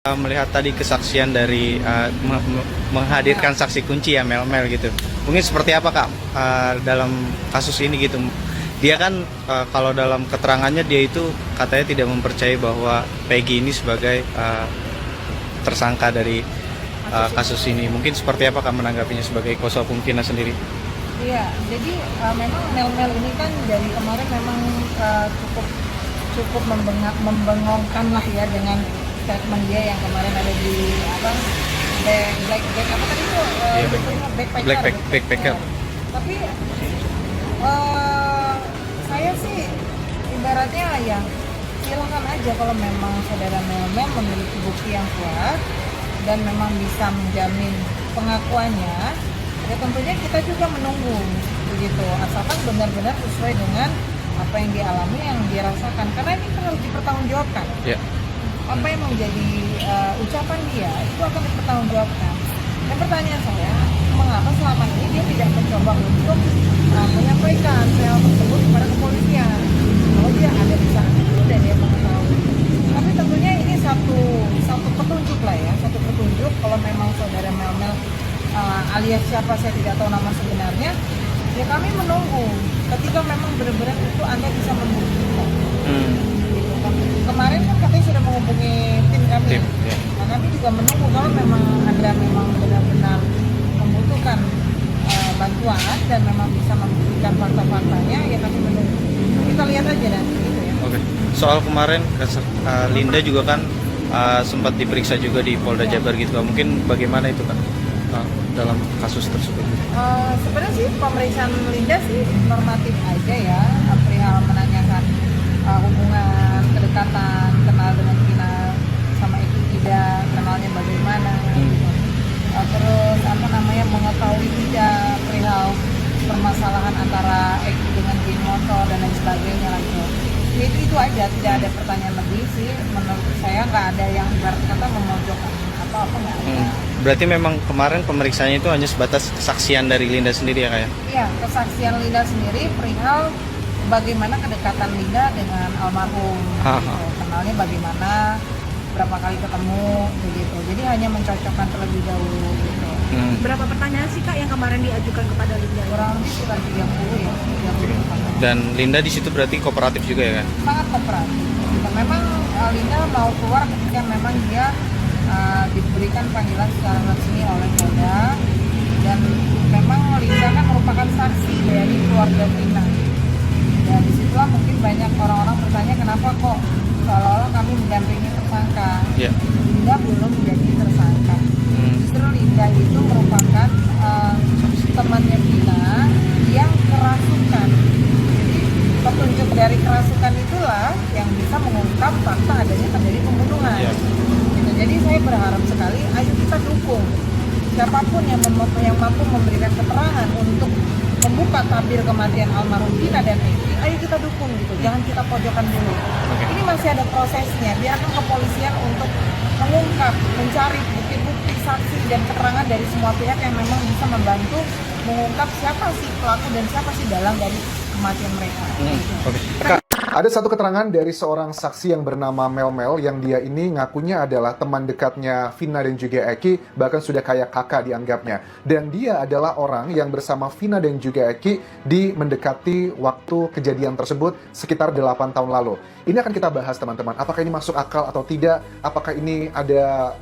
Melihat tadi kesaksian dari menghadirkan saksi kunci ya Mel gitu. Mungkin seperti apa Kak dalam kasus ini gitu. Dia kan kalau dalam keterangannya dia itu katanya tidak mempercayai bahwa Peggy ini sebagai tersangka dari kasus ini. Mungkin seperti apa Kak menanggapinya sebagai kuasa hukum Vina sendiri? Iya, jadi memang Mel ini kan dari kemarin memang cukup membengongkan lah ya dengan statement dia yang kemarin ada di apa black apa tadi itu Backpacker. Tapi saya sih ibaratnya ya silakan aja kalau memang saudara Mel memiliki bukti yang kuat dan memang bisa menjamin pengakuannya, ya tentunya kita juga menunggu begitu, asalkan benar-benar sesuai dengan apa yang dialami, yang dirasakan, karena ini kan harus dipertanggungjawabkan. Apa yang menjadi ucapan dia itu akan dipertanggungjawabkan. Dan pertanyaan saya, mengapa selama ini dia tidak mencoba untuk menyampaikan hal tersebut kepada kepolisian? Kalau dia ada di sana itu dan dia mengetahui. Tapi tentunya ini satu petunjuk lah ya, satu petunjuk kalau memang saudara Mel alias siapa saya tidak tahu nama sebenarnya, ya kami menunggu ketika memang benar-benar itu Anda bisa membuktikan. Gitu kan. Kemarin kan katanya sudah menghubungi tim kami. Nah, kami juga menunggu kalau memang Anda memang benar-benar membutuhkan bantuan dan memang bisa membuktikan fakta-faktanya, ya kami menunggu. Kita lihat aja nanti gitu ya. Oke. Soal kemarin Linda juga kan sempat diperiksa juga di Polda Jabar gitu. Mungkin bagaimana itu kan dalam kasus tersebut? Sebenarnya sih pemeriksaan Linda sih normatif aja ya, perihal menanyakan hubungan, kedekatan, kenal dengan Vina sama Eki tidak, kenalnya bagaimana gitu. Terus apa namanya, mengetahui tidak perihal permasalahan antara Eki dengan geng motor dan lain sebagainya lah gitu. Itu aja, tidak ada pertanyaan lebih sih, menurut saya nggak ada yang ibarat kata memojokkan apa nggak ada. Berarti memang kemarin pemeriksaannya itu hanya sebatas kesaksian dari Linda sendiri ya Kak ya? Iya, kesaksian Linda sendiri perihal bagaimana kedekatan Linda dengan almarhum, gitu. Kenalnya bagaimana, berapa kali ketemu, begitu. Jadi hanya mencocokkan terlebih dahulu. Gitu. Berapa pertanyaan sih Kak yang kemarin diajukan kepada Linda? Kurang lebih sekitar 30 ya. 30 pertanyaan. Dan Linda di situ berarti kooperatif juga ya kan? Sangat kooperatif. Dan memang Linda mau keluar ketika memang dia diberikan panggilan secara resmi oleh Polda, dan memang Linda kan merupakan saksi dari keluarga Vina. Dan disitulah mungkin banyak orang-orang bertanya kenapa kok seolah-olah kami mendampingi tersangka. Linda belum menjadi tersangka. Justru Linda itu merupakan temannya Vina yang kerasukan. Jadi petunjuk dari kerasukan itulah yang bisa mengungkap fakta adanya terjadi pembunuhan. Gitu. Jadi saya berharap sekali, ayo kita dukung siapapun yang mampu memberikan keterangan untuk membuka tabir kematian almarhum Vina dan Eki, ayo kita dukung gitu, jangan kita pojokkan dulu. Ini masih ada prosesnya, biarkan kepolisian untuk mengungkap, mencari bukti-bukti, saksi dan keterangan dari semua pihak yang memang bisa membantu mengungkap siapa sih pelaku dan siapa sih dalang dari kematian mereka. Ada satu keterangan dari seorang saksi yang bernama Mel yang dia ini ngakunya adalah teman dekatnya Vina dan juga Eki, bahkan sudah kayak kakak dianggapnya. Dan dia adalah orang yang bersama Vina dan juga Eki di mendekati waktu kejadian tersebut sekitar 8 tahun lalu. Ini akan kita bahas teman-teman, apakah ini masuk akal atau tidak, apakah ini ada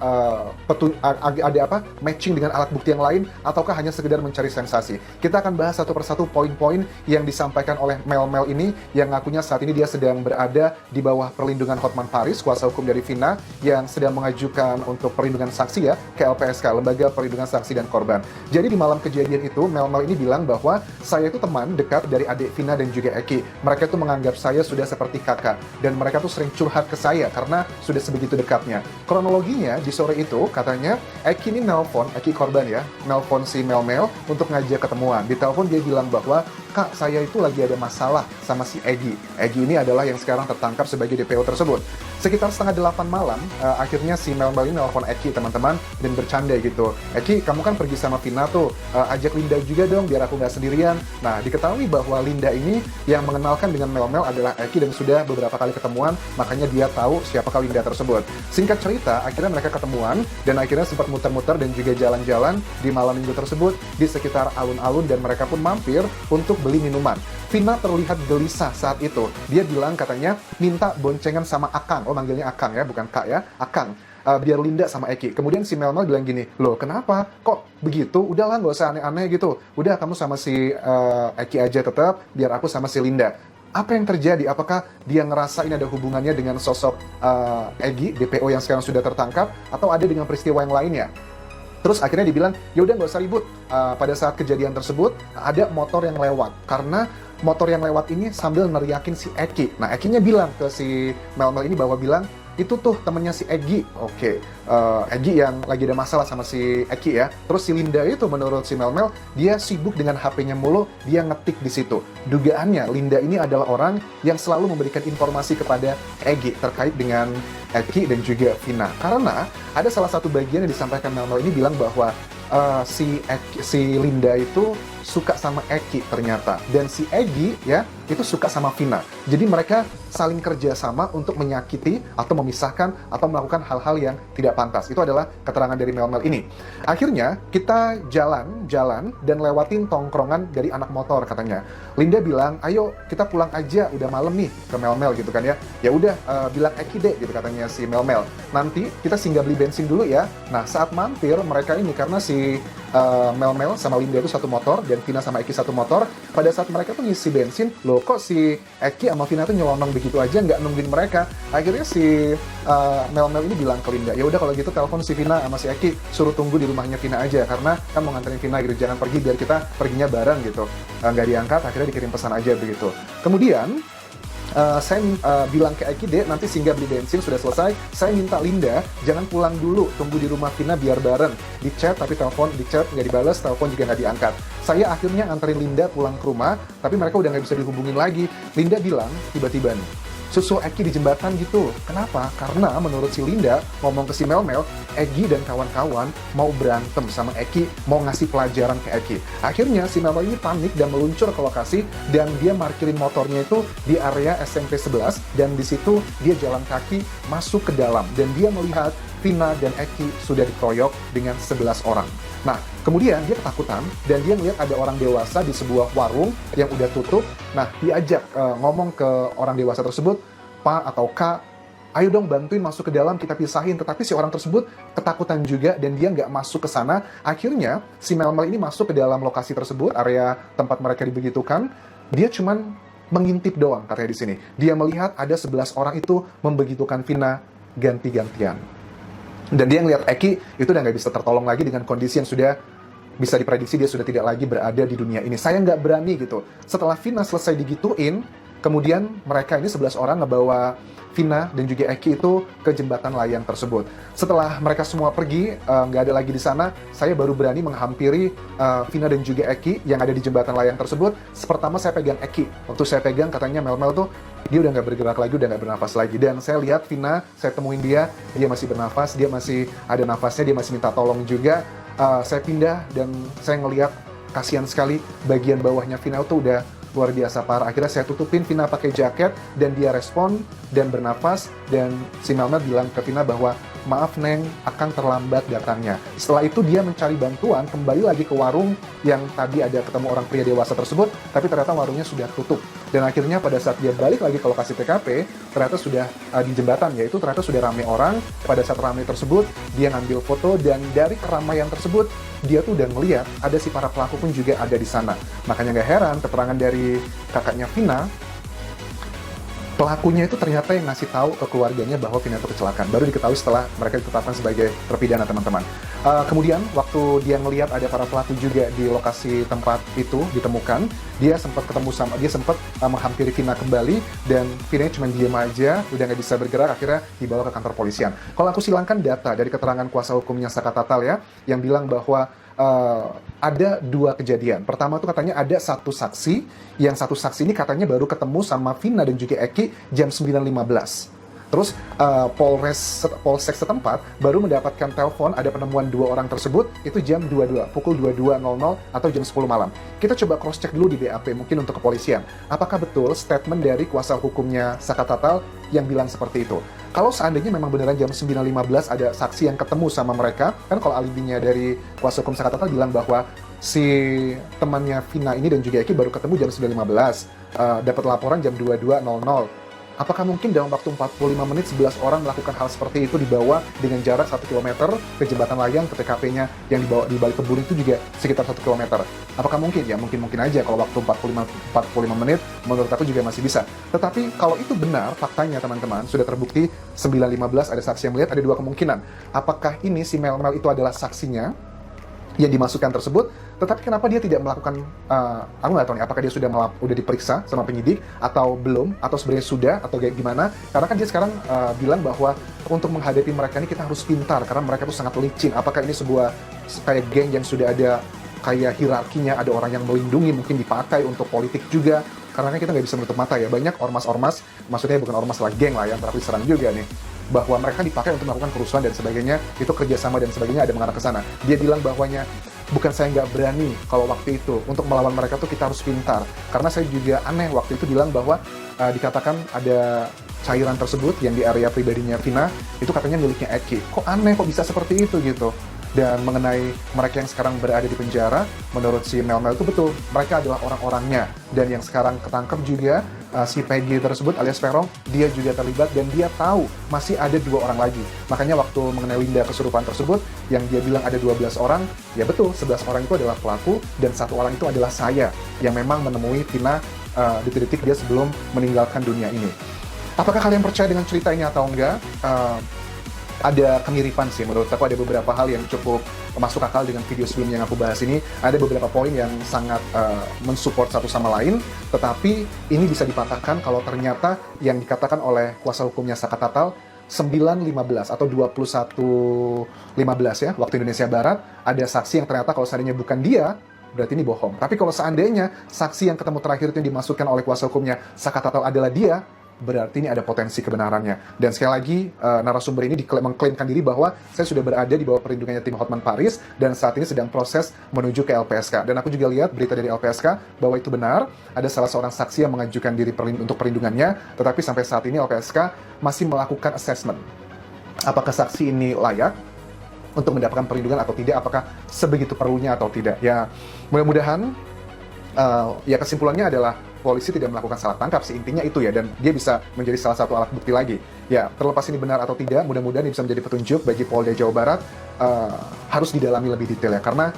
matching dengan alat bukti yang lain, ataukah hanya sekedar mencari sensasi. Kita akan bahas satu persatu poin-poin yang disampaikan oleh Mel ini yang ngakunya saat ini dia sedang berada di bawah perlindungan Hotman Paris, kuasa hukum dari Vina, yang sedang mengajukan untuk perlindungan saksi ya ke LPSK, Lembaga Perlindungan Saksi dan Korban. Jadi di malam kejadian itu, Mel ini bilang bahwa saya itu teman dekat dari adik Vina dan juga Eki. Mereka itu menganggap saya sudah seperti kakak, dan mereka tuh sering curhat ke saya karena sudah sebegitu dekatnya. Kronologinya di sore itu katanya Eki ini nelpon, Eki korban ya, nelpon si Mel untuk ngajak ketemuan. Di telepon dia bilang bahwa, "Kak, saya itu lagi ada masalah sama si Egi." Egi ini adalah yang sekarang tertangkap sebagai DPO tersebut. Sekitar setengah 8 malam, akhirnya si Mel ini nelfon Eki teman-teman dan bercanda gitu. Eki, kamu kan pergi sama Vina tuh, ajak Linda juga dong biar aku nggak sendirian. Nah, diketahui bahwa Linda ini yang mengenalkan dengan Mel adalah Eki dan sudah beberapa kali ketemuan, makanya dia tahu siapakah Linda tersebut. Singkat cerita, akhirnya mereka ketemuan dan akhirnya sempat muter-muter dan juga jalan-jalan di malam minggu tersebut di sekitar alun-alun dan mereka pun mampir untuk beli minuman. Vina terlihat gelisah saat itu. Dia bilang katanya minta boncengan sama Akang. Oh, manggilnya Akang ya, bukan Kak ya. Akang. Biar Linda sama Eki. Kemudian si Mel bilang gini, loh kenapa? Kok begitu? Udahlah nggak usah aneh-aneh gitu. Udah kamu sama si Eki aja tetap, biar aku sama si Linda. Apa yang terjadi? Apakah dia ngerasa ini ada hubungannya dengan sosok Egi, DPO yang sekarang sudah tertangkap, atau ada dengan peristiwa yang lainnya? Terus akhirnya dibilang, ya udah nggak usah ribut. Pada saat kejadian tersebut ada motor yang lewat karena motor yang lewat ini sambil neriakin si Eki. Nah, Ekinya bilang ke si Mel ini bahwa bilang itu tuh temennya si Egi. Oke, Egi yang lagi ada masalah sama si Eki ya. Terus si Linda itu menurut si Mel dia sibuk dengan HP-nya mulu, dia ngetik di situ. Dugaannya Linda ini adalah orang yang selalu memberikan informasi kepada Egi terkait dengan Eki dan juga Vina. Karena ada salah satu bagian yang disampaikan Mel ini bilang bahwa si Linda itu suka sama Eki ternyata, dan si Egi ya itu suka sama Vina. Jadi mereka saling kerja sama untuk menyakiti atau memisahkan atau melakukan hal-hal yang tidak pantas. Itu adalah keterangan dari Mel ini. Akhirnya kita jalan dan lewatin tongkrongan dari anak motor katanya. Linda bilang, ayo kita pulang aja, udah malam nih, ke Mel gitu kan ya. Ya udah, bilang Eki deh gitu katanya si Mel. Nanti kita singgah beli bensin dulu ya. Nah, saat mampir mereka ini, karena si Mel sama Linda itu satu motor dan Vina sama Eki satu motor. Pada saat mereka tuh ngisi bensin, loh kok si Eki sama Vina tuh nyelonong begitu aja, nggak nungguin mereka. Akhirnya si Mel ini bilang ke Linda, ya udah kalau gitu telepon si Vina sama si Eki, suruh tunggu di rumahnya Vina aja karena kan mau nganterin Vina gitu, jangan pergi biar kita perginya bareng gitu. Nggak diangkat, akhirnya dikirim pesan aja begitu. Kemudian saya bilang ke Eki, deh nanti singgah beli bensin sudah selesai, saya minta Linda jangan pulang dulu, tunggu di rumah Vina biar bareng. Di chat tapi telepon, di chat nggak dibales, telepon juga nggak diangkat. Saya akhirnya anterin Linda pulang ke rumah, tapi mereka udah nggak bisa dihubungin lagi. Linda bilang tiba-tiba nih, susul Eki di jembatan gitu. Kenapa? Karena menurut si Linda, ngomong ke si Mel, Egi dan kawan-kawan mau berantem sama Eki, mau ngasih pelajaran ke Eki. Akhirnya si Mel ini panik dan meluncur ke lokasi, dan dia parkirin motornya itu di area SMP 11, dan di situ dia jalan kaki masuk ke dalam, dan dia melihat Vina dan Eki sudah dikeroyok dengan 11 orang. Nah, kemudian dia ketakutan dan dia melihat ada orang dewasa di sebuah warung yang udah tutup. Nah, diajak ngomong ke orang dewasa tersebut, Pak atau Kak, ayo dong bantuin masuk ke dalam, kita pisahin. Tetapi si orang tersebut ketakutan juga dan dia nggak masuk ke sana. Akhirnya si Mel ini masuk ke dalam lokasi tersebut, area tempat mereka dibegitukan. Dia cuman mengintip doang katanya di sini. Dia melihat ada 11 orang itu membegitukan Vina ganti-gantian. Dan dia ngeliat Eki itu udah nggak bisa tertolong lagi dengan kondisi yang sudah bisa diprediksi dia sudah tidak lagi berada di dunia ini. Saya nggak berani gitu. Setelah Vina selesai digituin, kemudian mereka ini 11 orang ngebawa Vina dan juga Eki itu ke jembatan layang tersebut. Setelah mereka semua pergi, nggak ada lagi di sana, saya baru berani menghampiri Vina dan juga Eki yang ada di jembatan layang tersebut. Pertama saya pegang Eki. Waktu saya pegang katanya Mel tuh dia udah nggak bergerak lagi, udah nggak bernafas lagi. Dan saya lihat Vina, saya temuin dia masih bernafas, dia masih ada nafasnya, dia masih minta tolong juga. Saya pindah dan saya ngelihat kasihan sekali bagian bawahnya Vina itu udah luar biasa parah. Akhirnya saya tutupin Vina pakai jaket dan dia respon dan bernafas, dan si Mel bilang ke Vina bahwa maaf Neng, akan terlambat datangnya. Setelah itu dia mencari bantuan, kembali lagi ke warung yang tadi ada ketemu orang pria dewasa tersebut, tapi ternyata warungnya sudah tutup. Dan akhirnya pada saat dia balik lagi ke lokasi TKP, ternyata sudah di jembatan, yaitu ternyata sudah ramai orang. Pada saat ramai tersebut, dia ngambil foto, dan dari keramaian tersebut, dia tuh udah ngeliat ada si para pelaku pun juga ada di sana. Makanya nggak heran keterangan dari kakaknya Vina, pelakunya itu ternyata yang ngasih tahu ke keluarganya bahwa Vina itu kecelakaan. Baru diketahui setelah mereka ditetapkan sebagai terpidana, teman-teman. Kemudian waktu dia ngelihat ada para pelaku juga di lokasi tempat itu ditemukan, dia sempat menghampiri Vina kembali, dan Vina cuma diem aja, udah nggak bisa bergerak, akhirnya dibawa ke kantor polisian. Kalau aku silangkan data dari keterangan kuasa hukumnya Saka Tatal ya, yang bilang bahwa ada dua kejadian. Pertama tuh katanya ada satu saksi, yang satu saksi ini katanya baru ketemu sama Vina dan juga Eki jam 9.15. Terus Polsek setempat baru mendapatkan telepon ada penemuan 2 orang tersebut itu jam 22, pukul 22.00 atau jam 10 malam. Kita coba cross check dulu di BAP mungkin untuk kepolisian. Apakah betul statement dari kuasa hukumnya Saka Tatal yang bilang seperti itu? Kalau seandainya memang beneran jam 9.15 ada saksi yang ketemu sama mereka, kan kalau alibinya dari kuasa hukum Saka Tatal bilang bahwa si temannya Vina ini dan juga Eki baru ketemu jam 9.15, dapat laporan jam 22.00. Apakah mungkin dalam waktu 45 menit 11 orang melakukan hal seperti itu dibawa dengan jarak 1 km ke jembatan layang ke TKP-nya yang dibawa di balik kebun itu juga sekitar 1 km? Apakah mungkin? Ya mungkin aja kalau waktu 45 menit menurut aku juga masih bisa. Tetapi kalau itu benar faktanya teman-teman, sudah terbukti 9.15 ada saksi yang melihat, ada 2 kemungkinan. Apakah ini si Mel itu adalah saksinya yang dimasukkan tersebut, tetapi kenapa dia tidak melakukan, aku nggak tahu nih, apakah dia sudah diperiksa sama penyidik, atau belum, atau sebenarnya sudah, atau kayak gimana, karena kan dia sekarang bilang bahwa untuk menghadapi mereka ini kita harus pintar, karena mereka itu sangat licin. Apakah ini sebuah kayak geng yang sudah ada kayak hierarkinya, ada orang yang melindungi, mungkin dipakai untuk politik juga, karena kan kita nggak bisa menutup mata ya, banyak ormas-ormas, maksudnya bukan ormas lah, geng lah yang terakhir diserang juga nih, bahwa mereka dipakai untuk melakukan kerusuhan dan sebagainya, itu kerjasama dan sebagainya ada mengarah ke sana. Dia bilang bahwanya, bukan saya nggak berani kalau waktu itu, untuk melawan mereka tuh kita harus pintar. Karena saya juga aneh waktu itu bilang bahwa dikatakan ada cairan tersebut yang di area pribadinya Vina, itu katanya miliknya Eki. Kok aneh, kok bisa seperti itu gitu. Dan mengenai mereka yang sekarang berada di penjara, menurut si Mel itu betul, mereka adalah orang-orangnya. Dan yang sekarang ketangkep juga, si Peggy tersebut alias Peron, dia juga terlibat dan dia tahu masih ada 2 orang lagi. Makanya waktu mengenai Linda kesurupan tersebut, yang dia bilang ada 12 orang, ya betul, 11 orang itu adalah pelaku, dan 1 orang itu adalah saya, yang memang menemui Vina detik-detik dia sebelum meninggalkan dunia ini. Apakah kalian percaya dengan cerita ini atau enggak? Ada kemiripan sih menurut aku, ada beberapa hal yang cukup masuk akal dengan video sebelumnya yang aku bahas ini. Ada beberapa poin yang sangat mensupport satu sama lain, tetapi ini bisa dipatahkan kalau ternyata yang dikatakan oleh kuasa hukumnya Saka Tatal 9.15 atau 21.15 ya waktu Indonesia Barat, ada saksi yang ternyata kalau seandainya bukan dia, berarti ini bohong. Tapi kalau seandainya saksi yang ketemu terakhir itu yang dimasukkan oleh kuasa hukumnya Saka Tatal adalah dia, berarti ini ada potensi kebenarannya. Dan sekali lagi, narasumber ini mengklaimkan diri bahwa saya sudah berada di bawah perlindungannya tim Hotman Paris dan saat ini sedang proses menuju ke LPSK. Dan aku juga lihat berita dari LPSK bahwa itu benar, ada salah seorang saksi yang mengajukan diri untuk perlindungannya, tetapi sampai saat ini LPSK masih melakukan assessment. Apakah saksi ini layak untuk mendapatkan perlindungan atau tidak, apakah sebegitu perlunya atau tidak. Ya, mudah-mudahan ya kesimpulannya adalah polisi tidak melakukan salah tangkap sih, intinya itu ya, dan dia bisa menjadi salah satu alat bukti lagi. Ya, terlepas ini benar atau tidak, mudah-mudahan ini bisa menjadi petunjuk bagi Polda Jawa Barat, harus didalami lebih detail ya, karena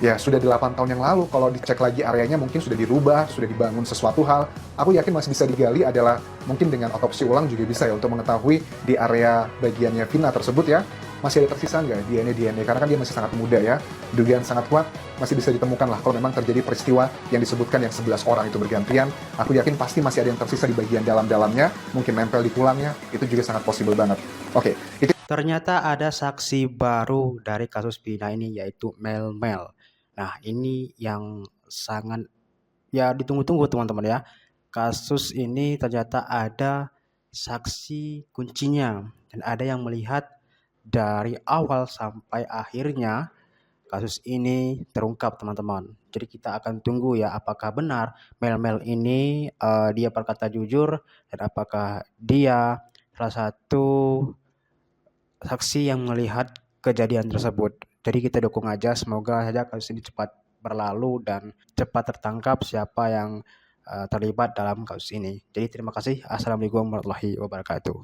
ya sudah 8 tahun yang lalu, kalau dicek lagi areanya mungkin sudah dirubah, sudah dibangun sesuatu hal, aku yakin masih bisa digali adalah mungkin dengan otopsi ulang juga bisa ya, untuk mengetahui di area bagiannya Vina tersebut ya, masih ada tersisa nggak DNA, karena kan dia masih sangat muda ya, dugaan sangat kuat, masih bisa ditemukan lah kalau memang terjadi peristiwa yang disebutkan yang 11 orang itu bergantian. Aku yakin pasti masih ada yang tersisa di bagian dalam-dalamnya, mungkin nempel di tulangnya, itu juga sangat possible banget. Oke, itu Ternyata ada saksi baru dari kasus Vina ini, yaitu Mel. Nah, ini yang sangat ya ditunggu-tunggu teman-teman ya. Kasus ini ternyata ada saksi kuncinya dan ada yang melihat dari awal sampai akhirnya kasus ini terungkap teman-teman. Jadi kita akan tunggu ya apakah benar Mel ini dia berkata jujur dan apakah dia salah satu saksi yang melihat kejadian tersebut. Jadi kita dukung aja, semoga saja kasus ini cepat berlalu dan cepat tertangkap siapa yang terlibat dalam kasus ini. Jadi terima kasih. Assalamualaikum warahmatullahi wabarakatuh.